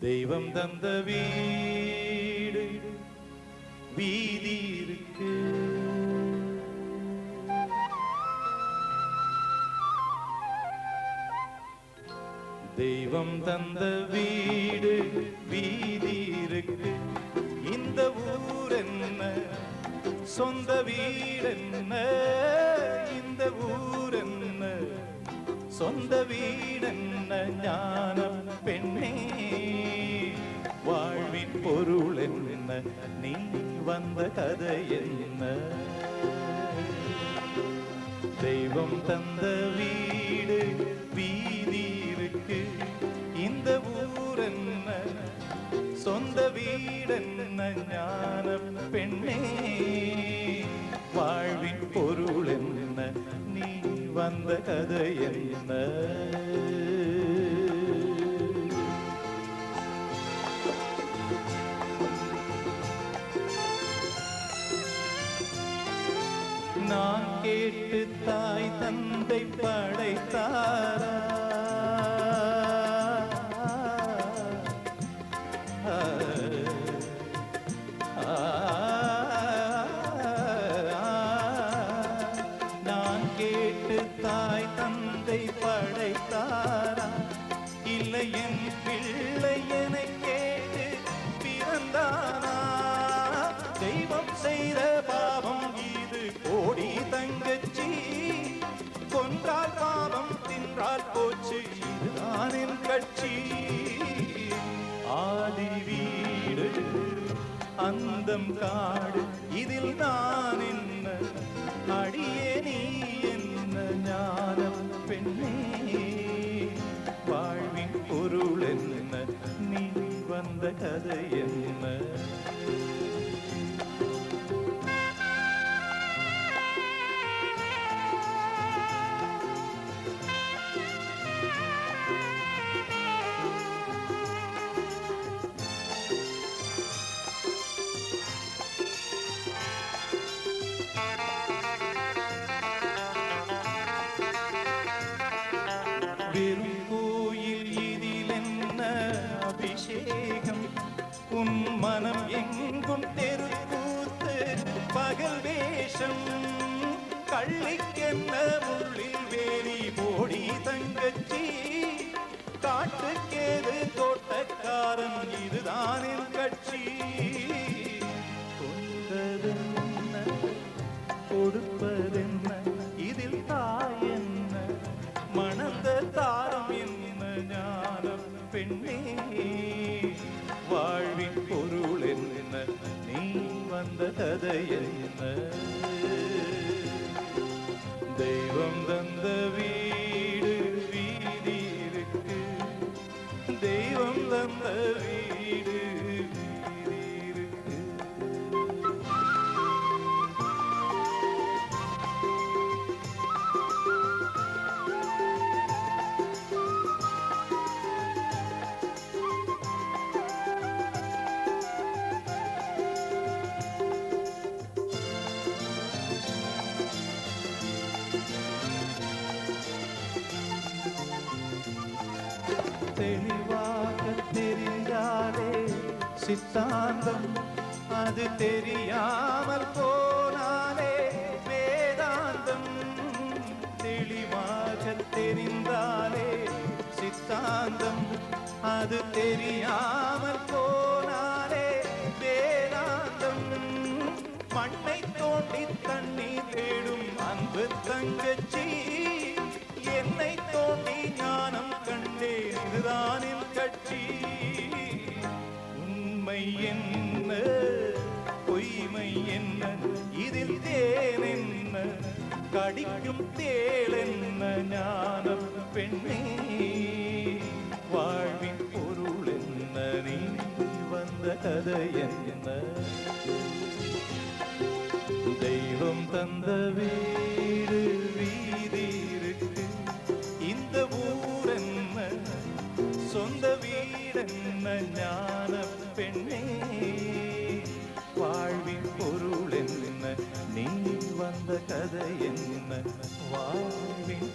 தெய்வம் தந்த வீடு வீதி இருக்கு. தெய்வம் தந்த வீடு வீதி இருக்கு. இந்த ஊர் என்ன சொந்த வீடு என்ன, இந்த ஊர் என்ன சொந்த வீடு என்ன, ஞானம் பெண்ணே வாழ்வின் பொருள் என்ன, நீ வந்த கதை என்ன. தெய்வம் தந்த வீடு வீதி இருக்கு. இந்த ஊர் என்ன சொந்த வீடு என்ன, ஞானம் பெண்ணே வாழ்வின் பொருள் என்ன, நீ வந்த கதை என்ன. நான் கேட்டு தாய் தந்தை படைத்தாரா, நான் கேட்டு தாய் தந்தை படைத்தாரா, இல்லை என் பிள்ளை என கேட்டு பிறந்தானா. தெய்வம் செய்த பாவம் இது கோடி தங்கச்சி, கொன்றால் பாவம் தின்றால் போச்சு இதுதான் என் கட்சி. ஆதி வீடு அந்தம் காடு இதில் நான் என்ன, அடியே நீ என்ன, ஞானம் பெண்ணே வாழ்வின் பொருள் என்ன, நீ வந்த கதை என்ன. வெறும் கோயில் இதில் என்ன அபிஷேகம், உன் மனம் எங்கும் தெருக்கூத்து பகல் வேஷம். கள்ளிக்கென்ன முள்ளில் வேலி போடி தங்கச்சி, காட்டுக்கேது தோட்டக்காரன் இதுதான் என் கட்சி. கொண்டதென்ன கொடுப்பதென்ன இதில் தாய் என்ன, மணந்த தாரம் என்ன, ஞானம் பெண்ணே வாழ்வின் பொருள் என்ன, நீ வந்த கதை என்ன. தெய்வம் தந்த வீடு வீதி இருக்கு. தெய்வம் தந்த வீடு வீதி இருக்கு. தெளிவாக தெரிந்தாலே சித்தாந்தம், அது தெரியாமல் போனாலே வேதாந்தம். தெளிவாக தெரிந்தாலே சித்தாந்தம், அது தெரியாமல் போனாலே வேதாந்தம். மண்ணை தோண்டி தண்ணி தேடும் அன்பு தங்கச்சி, என்னை தோண்டி ஞானம் கண்டேன் இதுதான் என் கட்சி. உண்மை என்ன பொய்மை என்ன இதில் தேன் என்ன, கடிக்கும் தேள் என்ன, ஞானம் பெண்ணே வாழ்வின் பொருள் என்ன, நீ வந்த கதை என்ன. தெய்வம் தந்த வீடு வீதி இருக்கு. இந்த ஊர் என்ன சொந்த வீடு என்ன, ஞானம் பெண்ணே வாழ்வின் பொருள் என்ன, நீ வந்த கதை என்ன, வாழ்வின்